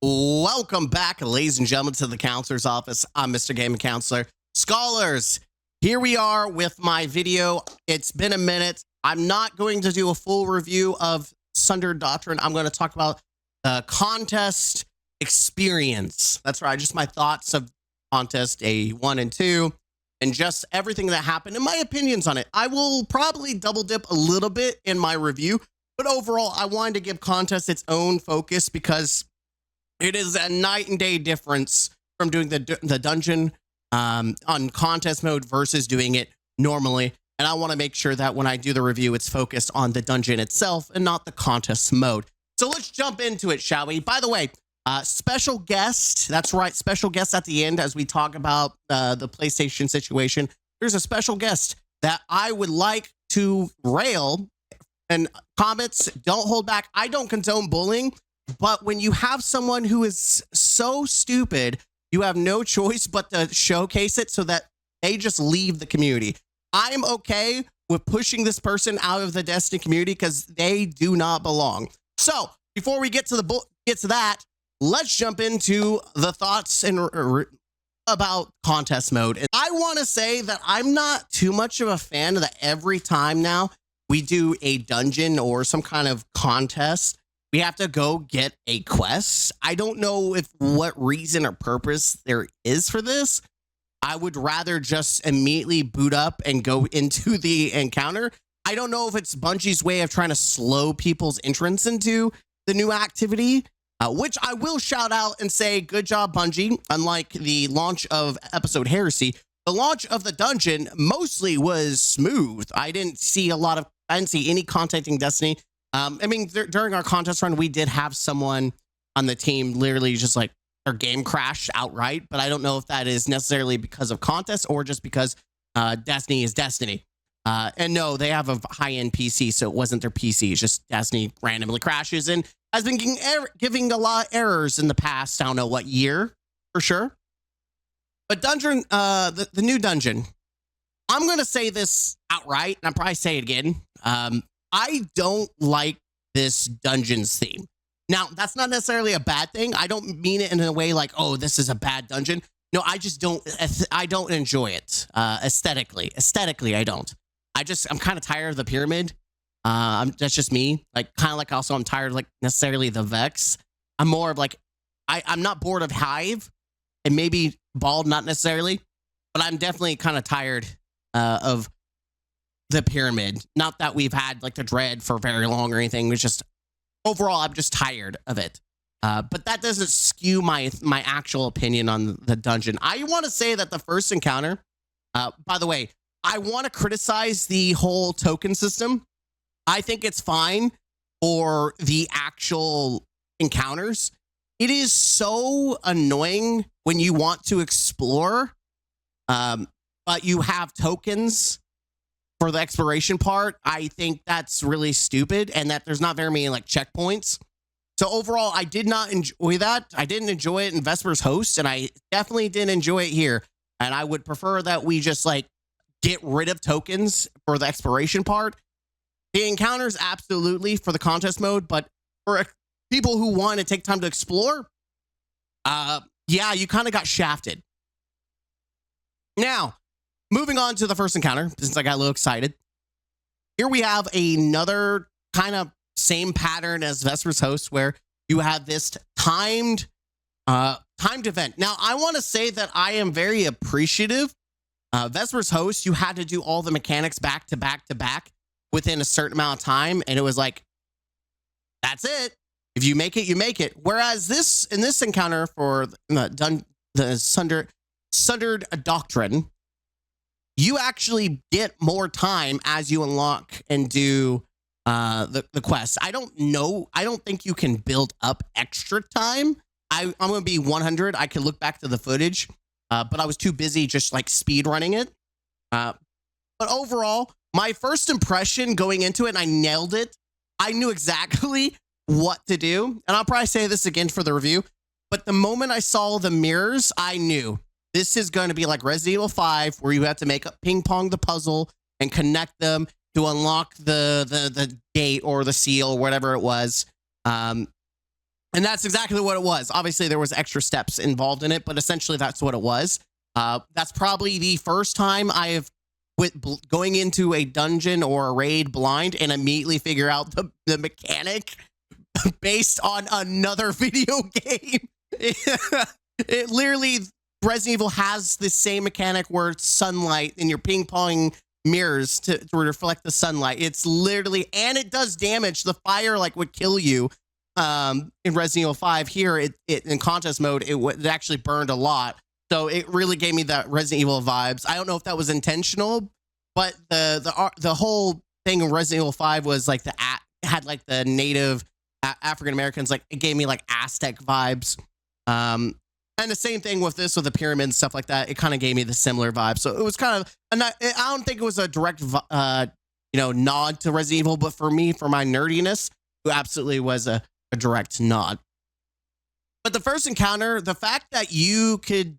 Welcome back, ladies and gentlemen, to the Counselor's Office. I'm Mr. Gaming Counselor. Scholars, here we are with my video. It's been a minute. I'm not going to do a full review of Sundered Doctrine. I'm going to talk about the contest experience. That's right, just my thoughts of contest A1 and 2, and just everything that happened and my opinions on it. I will probably double dip a little bit in my review, but overall, I wanted to give contest its own focus because it is a night and day difference from doing the dungeon on contest mode versus doing it normally. And I want to make sure that when I do the review, it's focused on the dungeon itself and not the contest mode. So let's jump into it, shall we? By the way, special guest. That's right, special guest at the end as we talk about the PlayStation situation. There's a special guest that I would like to rail. And comments, don't hold back. I don't condone bullying. But when you have someone who is so stupid, you have no choice but to showcase it so that they just leave the community. I'm okay with pushing this person out of the Destiny community because they do not belong. So before we get to that, let's jump into the thoughts and about contest mode. And I want to say that I'm not too much of a fan of that every time now we do a dungeon or some kind of contest, we have to go get a quest. I don't know what reason or purpose there is for this. I would rather just immediately boot up and go into the encounter. I don't know if it's Bungie's way of trying to slow people's entrance into the new activity, which I will shout out and say, good job, Bungie. Unlike the launch of Episode Heresy, the launch of the dungeon mostly was smooth. I didn't see any content in Destiny. I mean, during our contest run, we did have someone on the team literally just like their game crashed outright, but I don't know if that is necessarily because of contest or just because Destiny is Destiny. And no, they have a high-end PC, so it wasn't their PC. It's just Destiny randomly crashes and has been giving a lot of errors in the past. I don't know what year for sure. But dungeon, the new dungeon, I'm going to say this outright, and I'll probably say it again. I don't like this dungeon's theme. Now, that's not necessarily a bad thing. I don't mean it in a way like, oh, this is a bad dungeon. No, I just don't. I don't enjoy it aesthetically. Aesthetically, I don't. I'm kind of tired of the pyramid. That's just me. Like, kind of like also I'm tired of like necessarily the Vex. I'm more of like, I'm not bored of Hive and maybe Bald, not necessarily, but I'm definitely kind of tired of the pyramid. Not that we've had like the dread for very long or anything. It's just overall, I'm just tired of it. But that doesn't skew my actual opinion on the dungeon. I want to say that the first encounter, by the way, I want to criticize the whole token system. I think it's fine for the actual encounters. It is so annoying when you want to explore, but you have tokens for the exploration part. I think that's really stupid and that there's not very many like checkpoints. So overall, I did not enjoy that. I didn't enjoy it in Vesper's Host, and I definitely didn't enjoy it here. And I would prefer that we just like get rid of tokens for the exploration part. The encounters, absolutely, for the contest mode, but for people who want to take time to explore, yeah, you kind of got shafted. Now, moving on to the first encounter, since I got a little excited. Here we have another kind of same pattern as Vesper's Host, where you have this timed event. Now, I want to say that I am very appreciative. Vesper's Host, you had to do all the mechanics back to back to back within a certain amount of time, and it was like, that's it. If you make it, you make it. Whereas in this encounter for the Sundered Doctrine, you actually get more time as you unlock and do the quest. I don't know. I don't think you can build up extra time. I'm going to be 100. I can look back to the footage, but I was too busy just like speed running it. But overall, my first impression going into it, and I nailed it. I knew exactly what to do. And I'll probably say this again for the review. But the moment I saw the mirrors, I knew this is going to be like Resident Evil 5, where you have to make a ping pong the puzzle and connect them to unlock the gate or the seal or whatever it was. And that's exactly what it was. Obviously, there was extra steps involved in it, but essentially that's what it was. That's probably the first time I have going into a dungeon or a raid blind and immediately figure out the mechanic based on another video game. It literally, Resident Evil has the same mechanic where it's sunlight and you're ping-ponging mirrors to reflect the sunlight. It's literally, and it does damage. The fire like would kill you. In Resident Evil 5 here, it in contest mode, it actually burned a lot. So it really gave me that Resident Evil vibes. I don't know if that was intentional, but the whole thing in Resident Evil 5 was like had like the native African Americans, like it gave me like Aztec vibes. And the same thing with this, with the pyramids and stuff like that. It kind of gave me the similar vibe. So it was kind of, I don't think it was a direct, nod to Resident Evil, but for me, for my nerdiness, it absolutely was a direct nod. But the first encounter, the fact that you could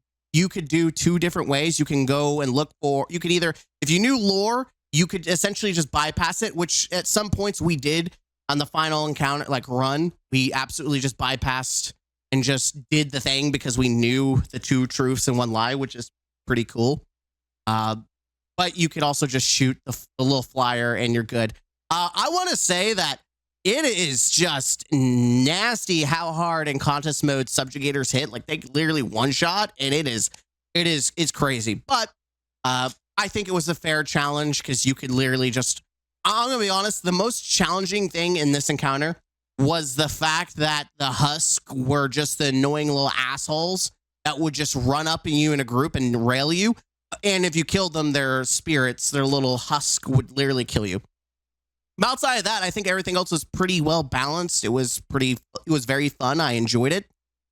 do two different ways. You can go and look for, you could either, if you knew lore, you could essentially just bypass it, which at some points we did on the final encounter, like run, we absolutely just bypassed and just did the thing because we knew the two truths and one lie, which is pretty cool. But you could also just shoot the little flyer and you're good. I want to say that it is just nasty how hard in contest mode subjugators hit. Like they literally one shot, and it's crazy. But I think it was a fair challenge because you could literally just, I'm gonna be honest, the most challenging thing in this encounter was the fact that the Husk were just the annoying little assholes that would just run up in you in a group and rail you. And if you killed them, their spirits, their little Husk would literally kill you. But outside of that, I think everything else was pretty well balanced. It was very fun. I enjoyed it.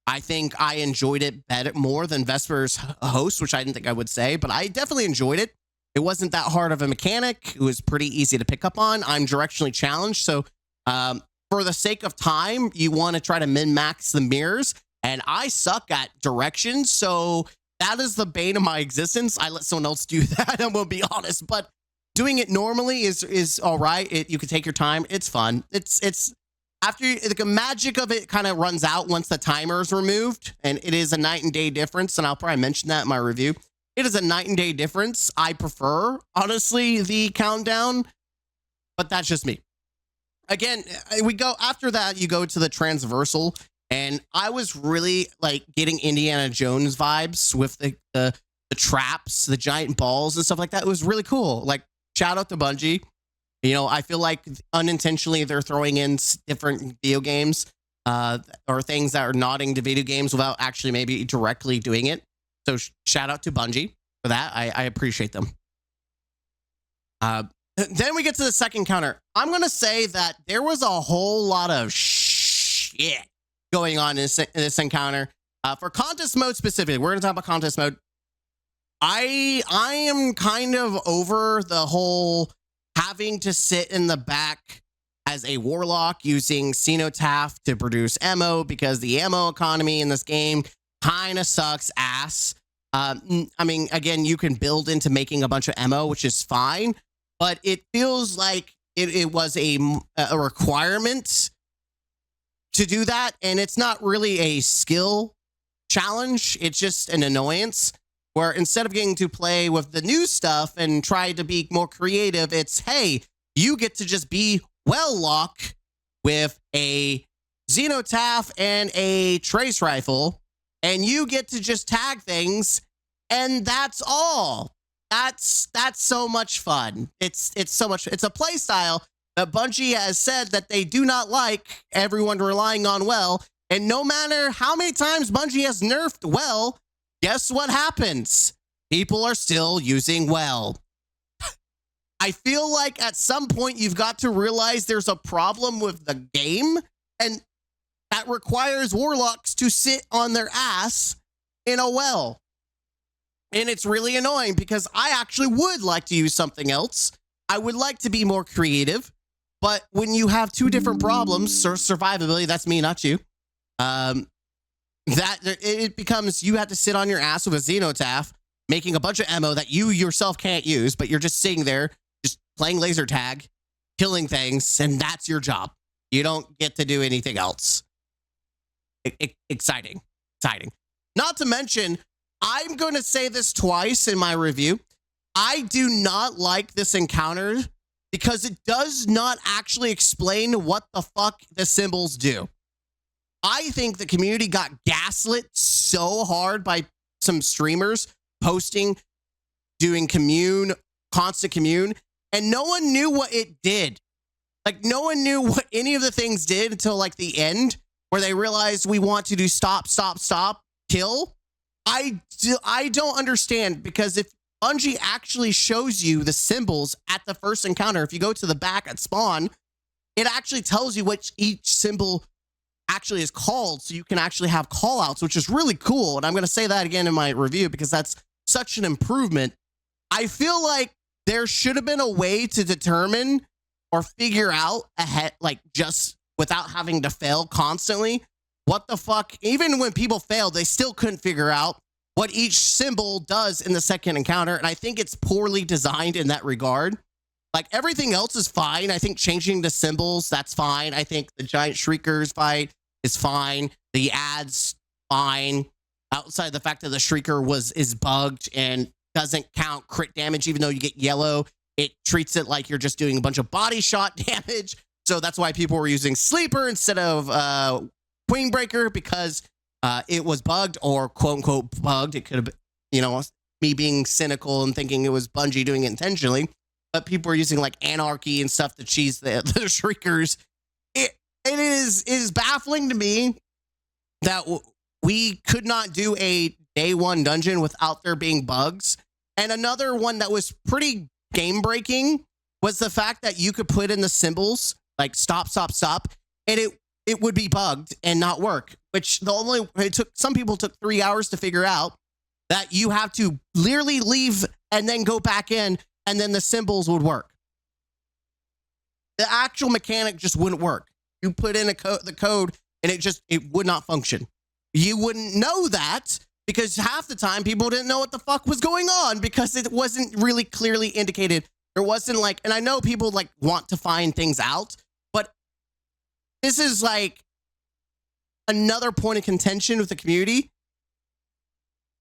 I think I enjoyed it more than Vesper's host, which I didn't think I would say, but I definitely enjoyed it. It wasn't that hard of a mechanic. It was pretty easy to pick up on. I'm directionally challenged. So for the sake of time, you want to try to min-max the mirrors, and I suck at directions. So that is the bane of my existence. I let someone else do that, I'm going to be honest, but doing it normally is all right. You can take your time. It's fun. It's after the magic of it kind of runs out once the timer is removed, and it is a night and day difference. And I'll probably mention that in my review. It is a night and day difference. I prefer, honestly, the countdown, but that's just me. Again, we go after that. You go to the transversal, and I was really like getting Indiana Jones vibes with the traps, the giant balls and stuff like that. It was really cool. Like, shout out to Bungie. I feel like unintentionally they're throwing in different video games or things that are nodding to video games without actually maybe directly doing it. So shout out to Bungie for that. I appreciate them. Then we get to the second counter. I'm going to say that there was a whole lot of shit going on in this encounter. For contest mode specifically, we're going to talk about contest mode. I am kind of over the whole having to sit in the back as a warlock using cenotaph to produce ammo, because the ammo economy in this game kind of sucks ass. I mean, again, you can build into making a bunch of ammo, which is fine, but it feels like it was a requirement to do that, and it's not really a skill challenge. It's just an annoyance. Where instead of getting to play with the new stuff and try to be more creative, it's, hey, you get to just be well-lock with a Xenotaph and a trace rifle, and you get to just tag things, and that's all. That's so much fun. It's so much. It's a play style that Bungie has said that they do not like everyone relying on well, and no matter how many times Bungie has nerfed well, guess what happens? People are still using well. I feel like at some point you've got to realize there's a problem with the game, and that requires warlocks to sit on their ass in a well. And it's really annoying because I actually would like to use something else. I would like to be more creative, but when you have two different problems, survivability, that's me, not you. That it becomes you have to sit on your ass with a Xenotaph, making a bunch of ammo that you yourself can't use, but you're just sitting there, just playing laser tag, killing things, and that's your job. You don't get to do anything else. exciting. Not to mention, I'm going to say this twice in my review. I do not like this encounter because it does not actually explain what the fuck the symbols do. I think the community got gaslit so hard by some streamers posting, doing constant commune, and no one knew what it did. Like, no one knew what any of the things did until like the end, where they realized we want to do stop, kill. I don't understand, because if Bungie actually shows you the symbols at the first encounter, if you go to the back at spawn, it actually tells you what each symbol actually is called, so you can actually have call outs, which is really cool. And I'm going to say that again in my review because that's such an improvement. I feel like there should have been a way to determine or figure out ahead, like just without having to fail constantly, what the fuck. Even when people failed, they still couldn't figure out what each symbol does in the second encounter. And I think it's poorly designed in that regard. Like, everything else is fine. I think changing the symbols, that's fine. I think the giant shriekers fight is fine. The ads, fine. Outside the fact that the shrieker is bugged and doesn't count crit damage, even though you get yellow, it treats it like you're just doing a bunch of body shot damage. So that's why people were using sleeper instead of queen breaker, because it was bugged, or quote unquote bugged. It could have been, you know, me being cynical and thinking it was Bungie doing it intentionally. But people are using like anarchy and stuff to cheese the shriekers. It is baffling to me that we could not do a day one dungeon without there being bugs. And another one that was pretty game breaking was the fact that you could put in the symbols like stop, and it would be bugged and not work. Which some people took 3 hours to figure out that you have to literally leave and then go back in, and then the symbols would work. The actual mechanic just wouldn't work. You put in the code and it would not function. You wouldn't know that because half the time people didn't know what the fuck was going on because it wasn't really clearly indicated. There wasn't like, and I know people like want to find things out, but this is like another point of contention with the community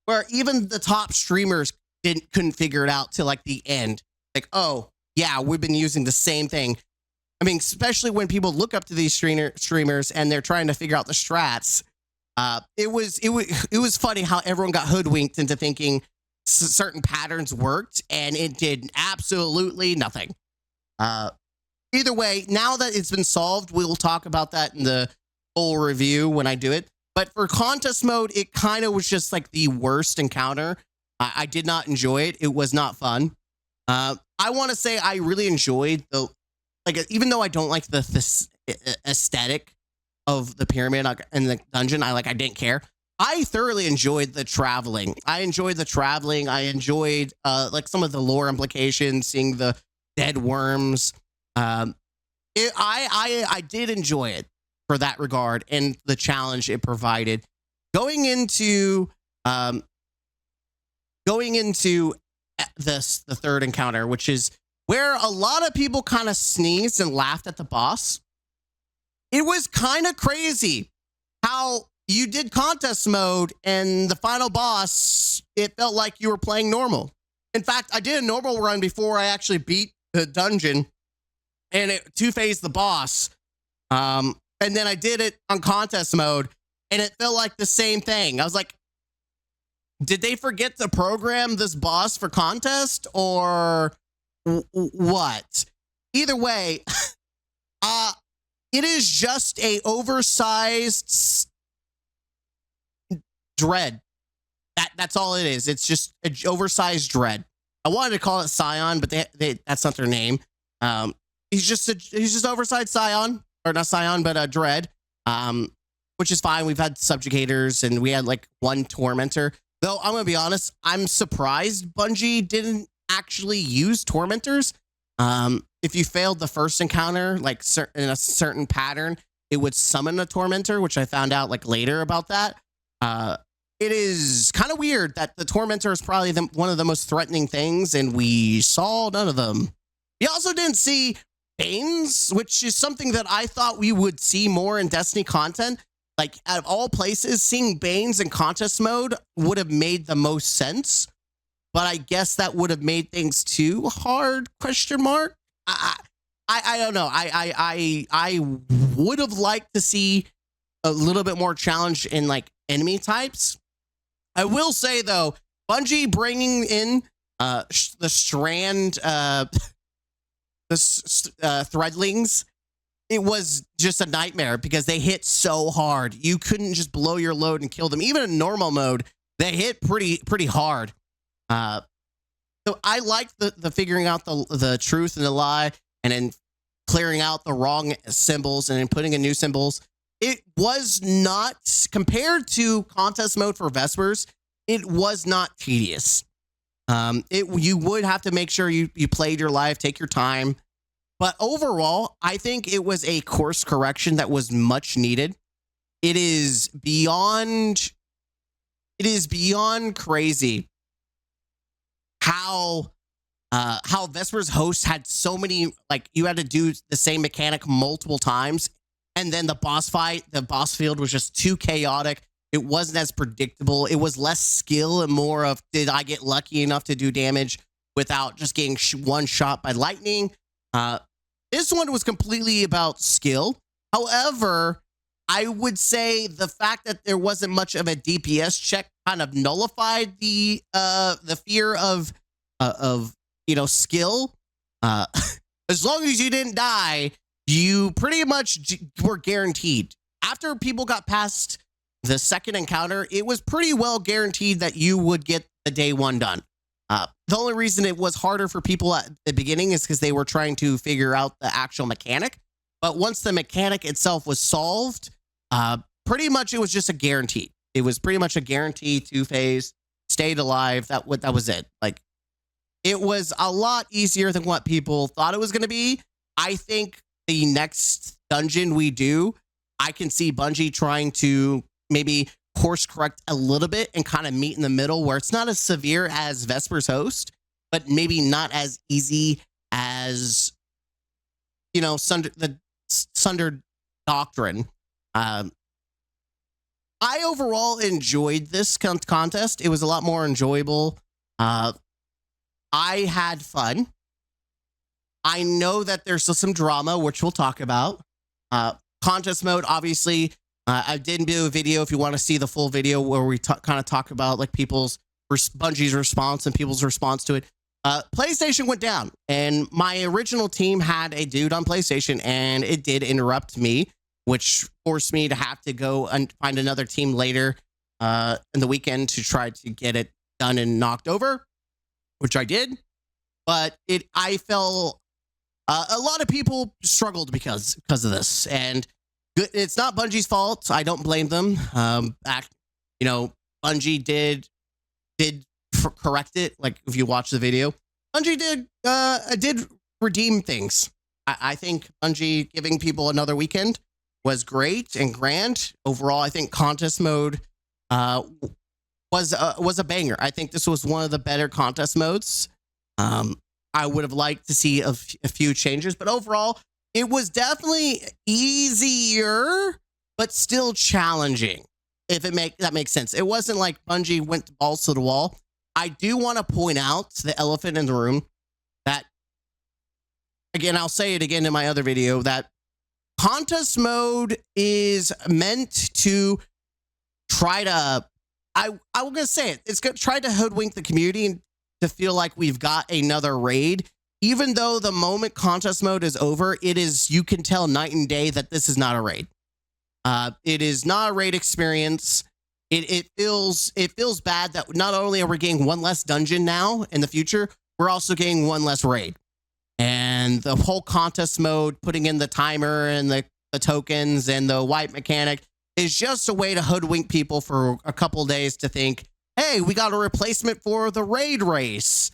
where even the top streamers couldn't figure it out till like the end. Like, oh yeah, we've been using the same thing. I mean, especially when people look up to these streamers and they're trying to figure out the strats. It was funny how everyone got hoodwinked into thinking certain patterns worked, and it did absolutely nothing. Either way, now that it's been solved, we'll talk about that in the full review when I do it. But for contest mode, it kind of was just like the worst encounter. I did not enjoy it. It was not fun. I want to say I really enjoyed even though I don't like the aesthetic of the pyramid and the dungeon, I didn't care. I thoroughly enjoyed the traveling. I enjoyed like some of the lore implications, seeing the dead worms. I did enjoy it for that regard and the challenge it provided. Going into the third encounter, which is where a lot of people kind of sneezed and laughed at the boss. It was kind of crazy how you did contest mode and the final boss, it felt like you were playing normal. In fact, I did a normal run before I actually beat the dungeon, and it two-phased the boss. And then I did it on contest mode, and it felt like the same thing. I was like, did they forget to program this boss for contest or what? Either way, it is just a oversized dread. That's all it is. It's just an oversized dread. I wanted to call it Scion, but that's not their name. He's just oversized Scion, or not Scion, but Dread, which is fine. We've had subjugators and we had like one tormentor. Though I'm gonna be honest, I'm surprised Bungie didn't actually use tormentors. If you failed the first encounter, like in a certain pattern, it would summon a tormentor, which I found out like later about that. It is kind of weird that the tormentor is probably one of the most threatening things, and we saw none of them. We also didn't see Banes, which is something that I thought we would see more in Destiny content. like out of all places, seeing Banes in contest mode would have made the most sense. But I guess that would have made things too hard? Question mark. I don't know. I would have liked to see a little bit more challenge in like enemy types. I will say though, Bungie bringing in the strand threadlings, it was just a nightmare because they hit so hard. You couldn't just blow your load and kill them. Even in normal mode, they hit pretty hard. So I like the figuring out the truth and the lie, and then clearing out the wrong symbols and then putting in new symbols. It was not, compared to contest mode for Vespers, it was not tedious. You would have to make sure you played your life, take your time. But overall, I think it was a course correction that was much needed. It is beyond crazy how Vespers host had so many, like, you had to do the same mechanic multiple times, and then the boss field was just too chaotic. It wasn't as predictable. It was less skill and more of, did I get lucky enough to do damage without just getting one shot by lightning? This one was completely about skill. However, I would say the fact that there wasn't much of a DPS check kind of nullified the fear of skill. As long as you didn't die, you pretty much were guaranteed. After people got past the second encounter, it was pretty well guaranteed that you would get the day one done. The only reason it was harder for people at the beginning is because they were trying to figure out the actual mechanic. But once the mechanic itself was solved, pretty much it was just a guarantee. It was pretty much a guarantee 2-phase, stayed alive. That was it. Like, it was a lot easier than what people thought it was going to be. I think the next dungeon we do, I can see Bungie trying to maybe course correct a little bit and kind of meet in the middle where it's not as severe as Vesper's host, but maybe not as easy as, the Sundered Doctrine. I overall enjoyed this contest. It was a lot more enjoyable. I had fun. I know that there's still some drama, which we'll talk about. Contest mode, obviously, I did do a video if you want to see the full video where we kind of talk about like Bungie's response and people's response to it. PlayStation went down, and my original team had a dude on PlayStation, and it did interrupt me, which forced me to have to go and find another team later in the weekend to try to get it done and knocked over, which I did. But I felt a lot of people struggled because of this, and it's not Bungie's fault. I don't blame them. Bungie did correct it. Like, if you watch the video, Bungie did redeem things. I think Bungie giving people another weekend was great and grand. Overall, I think contest mode was a banger. I think this was one of the better contest modes. I would have liked to see a few changes, but overall, it was definitely easier, but still challenging. If that makes sense. It wasn't like Bungie went balls to the wall. I do want to point out the elephant in the room that, again, I'll say it again in my other video, that contest mode is meant to try to, I'm going to say it, it's going to try to hoodwink the community and to feel like we've got another raid. Even though the moment contest mode is over, you can tell night and day that this is not a raid. It is not a raid experience. It feels bad that not only are we getting one less dungeon now in the future, we're also getting one less raid. And the whole contest mode, putting in the timer and the tokens and the wipe mechanic, is just a way to hoodwink people for a couple of days to think, hey, we got a replacement for the raid race.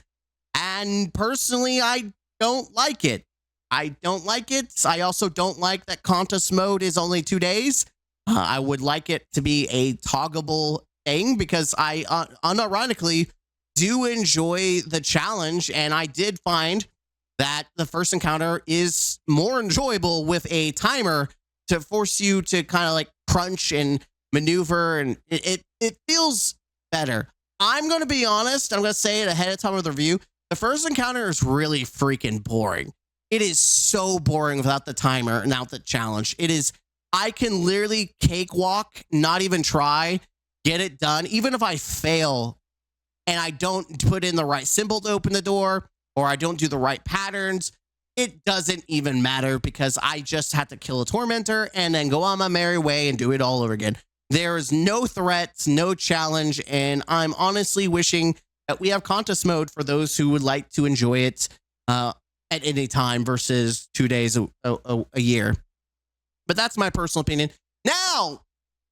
And personally, I don't like it. I also don't like that contest mode is only 2 days. I would like it to be a toggable thing because I unironically do enjoy the challenge. And I did find that the first encounter is more enjoyable with a timer to force you to kind of like crunch and maneuver, and it feels better. I'm going to be honest. I'm going to say it ahead of time of the review. The first encounter is really freaking boring. It is so boring without the timer and without the challenge. It is, I can literally cakewalk, not even try, get it done. Even if I fail and I don't put in the right symbol to open the door, or I don't do the right patterns, it doesn't even matter because I just had to kill a tormentor and then go on my merry way and do it all over again. There is no threats, no challenge, and I'm honestly wishing that we have contest mode for those who would like to enjoy it at any time versus 2 days a year. But that's my personal opinion. Now,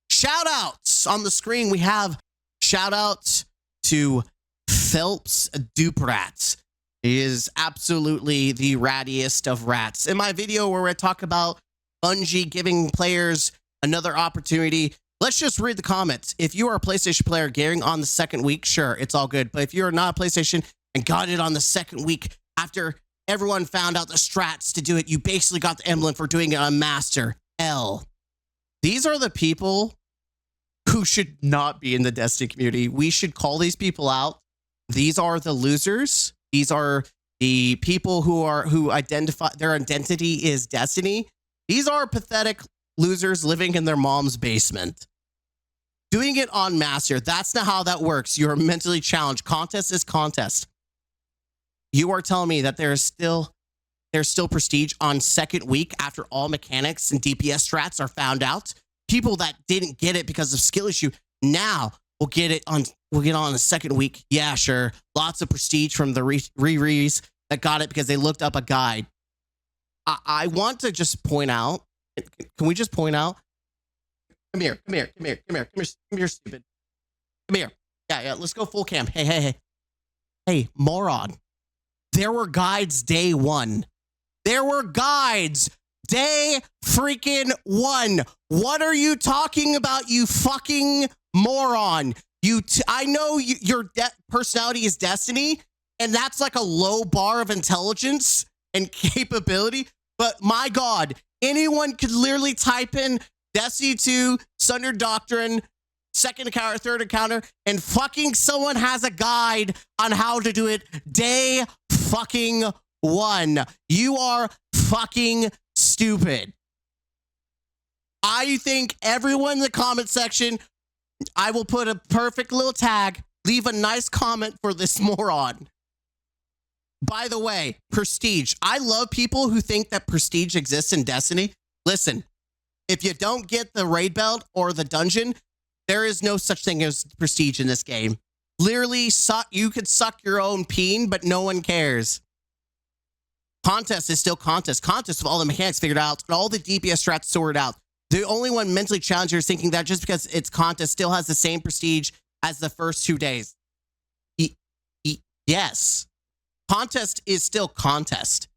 shout outs on the screen. We have shout outs to Phelps Duprat. He is absolutely the rattiest of rats. In my video where I talk about Bungie giving players another opportunity, let's just read the comments. If you are a PlayStation player getting on the second week, sure, it's all good. But if you're not a PlayStation and got it on the second week after everyone found out the strats to do it, you basically got the emblem for doing it on Master L. These are the people who should not be in the Destiny community. We should call these people out. These are the losers. These are the people who identify their identity is Destiny. These are pathetic losers living in their mom's basement. Doing it on Master, that's not how that works. You're mentally challenged. Contest is contest. You are telling me that there's still prestige on second week after all mechanics and DPS strats are found out. People that didn't get it because of skill issue now will get it on. We'll get on the second week. Yeah, sure. Lots of prestige from the re-re's that got it because they looked up a guide. I want to just point out. Can we just point out? Come here, stupid. Come here. Yeah. Let's go full cam. Hey, moron. There were guides day one. There were guides day freaking one. What are you talking about, you fucking moron? I know your personality is Destiny, and that's like a low bar of intelligence and capability. But my God, anyone could literally type in Destiny 2, Sundered Doctrine, second encounter, third encounter, and fucking someone has a guide on how to do it day fucking one. You are fucking stupid. I think everyone in the comment section, I will put a perfect little tag, leave a nice comment for this moron. By the way, prestige. I love people who think that prestige exists in Destiny. Listen, if you don't get the raid belt or the dungeon, there is no such thing as prestige in this game. Literally, you could suck your own peen, but no one cares. Contest is still contest. Contest with all the mechanics figured out and all the DPS strats sorted out. The only one mentally challenged is thinking that just because it's contest still has the same prestige as the first 2 days. Yes. Contest is still contest.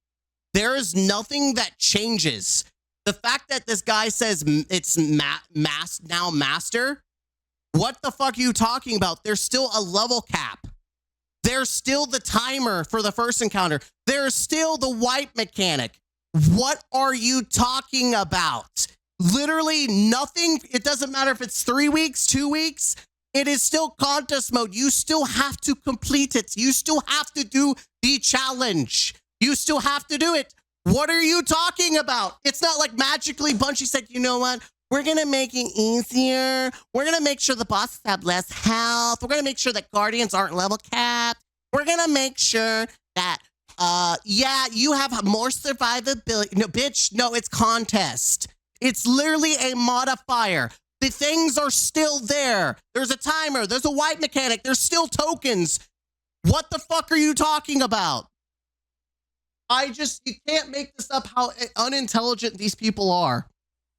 There is nothing that changes. The fact that this guy says it's now master, what the fuck are you talking about? There's still a level cap. There's still the timer for the first encounter. There's still the wipe mechanic. What are you talking about? Literally nothing. It doesn't matter if it's 3 weeks, 2 weeks. It is still contest mode. You still have to complete it. You still have to do the challenge. You still have to do it. What are you talking about? It's not like magically Bungie said, you know what? We're going to make it easier. We're going to make sure the bosses have less health. We're going to make sure that guardians aren't level capped. We're going to make sure that, yeah, you have more survivability. No, bitch, no, it's contest. It's literally a modifier. The things are still there. There's a timer. There's a wipe mechanic. There's still tokens. What the fuck are you talking about? You can't make this up how unintelligent these people are.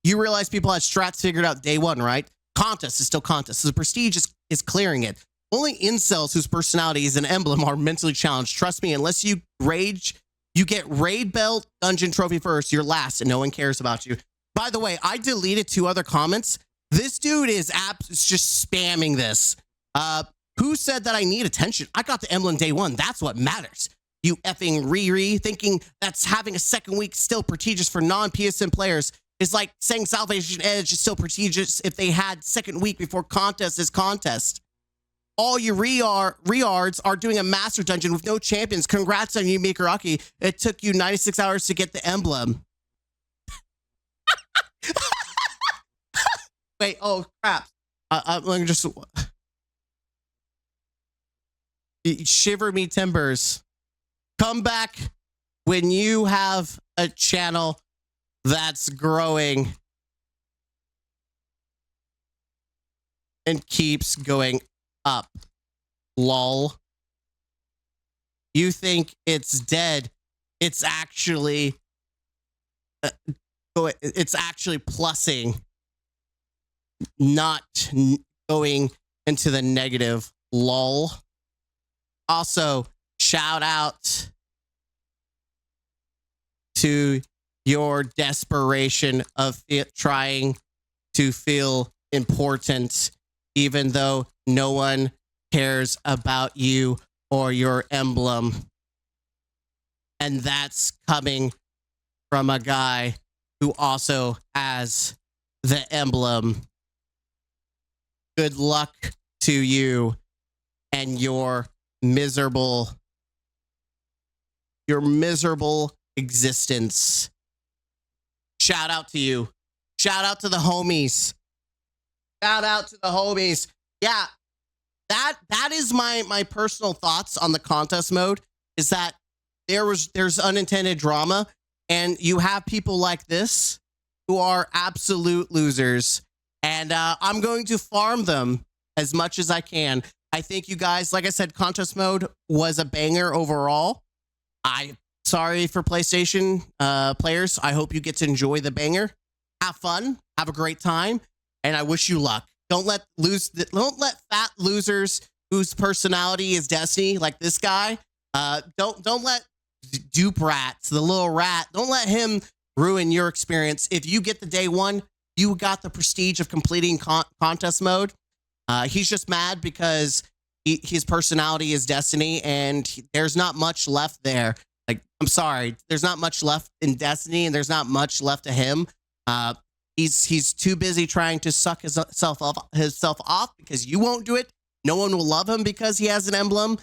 You realize people had strats figured out day one, right? Contest is still contest. So the prestige is clearing it. Only incels whose personality is an emblem are mentally challenged. Trust me, unless you rage, you get raid belt, dungeon trophy first, you're last, and no one cares about you. By the way, I deleted 2 other comments. This dude is just spamming this. Who said that I need attention? I got the emblem day one. That's what matters. You effing Riri, thinking that's having a second week still prestigious for non-PSN players It's like saying Salvation Edge is still prestigious if they had second week before contest is contest. All your reards are doing a master dungeon with no champions. Congrats on you, Mikuraki. It took you 96 hours to get the emblem. Wait, oh crap. Let me just shiver me timbers. Come back when you have a channel that's growing and keeps going up. Lol. You think it's dead. It's actually plussing, not going into the negative. Lol. Also, shout out to your desperation of trying to feel important, even though no one cares about you or your emblem. And that's coming from a guy who also has the emblem. Good luck to you and your miserable existence. Shout out to you. Shout out to the homies. Shout out to the homies. Yeah, that is my personal thoughts on the contest mode, is that there's unintended drama, and you have people like this who are absolute losers, and I'm going to farm them as much as I can. I think you guys, like I said, contest mode was a banger overall. Sorry for PlayStation players. I hope you get to enjoy the banger. Have fun. Have a great time. And I wish you luck. Don't let fat losers whose personality is Destiny, like this guy. Don't let Dupe Rats, the little rat, don't let him ruin your experience. If you get the day one, you got the prestige of completing contest mode. He's just mad because his personality is Destiny, and there's not much left there. Like, I'm sorry, there's not much left in Destiny, and there's not much left of him. He's too busy trying to suck himself off because you won't do it. No one will love him because he has an emblem.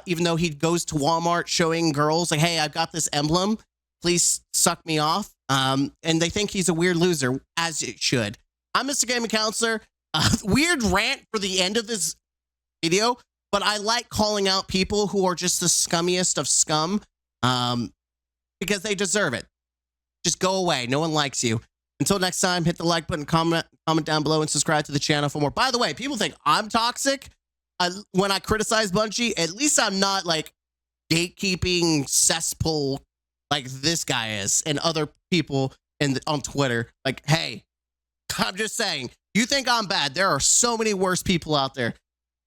Even though he goes to Walmart showing girls like, hey, I've got this emblem, please suck me off. And they think he's a weird loser, as it should. I'm Mr. Gaming Counselor. Weird rant for the end of this video, but I like calling out people who are just the scummiest of scum, because they deserve it. Just go away. No one likes you. Until next time, hit the like button, comment down below, and subscribe to the channel for more. By the way, people think I'm toxic when I criticize Bungie. At least I'm not like gatekeeping cesspool like this guy is and other people on Twitter. Like, hey, I'm just saying, you think I'm bad. There are so many worse people out there,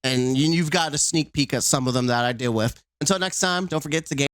and you've got a sneak peek at some of them that I deal with. Until next time, don't forget to game.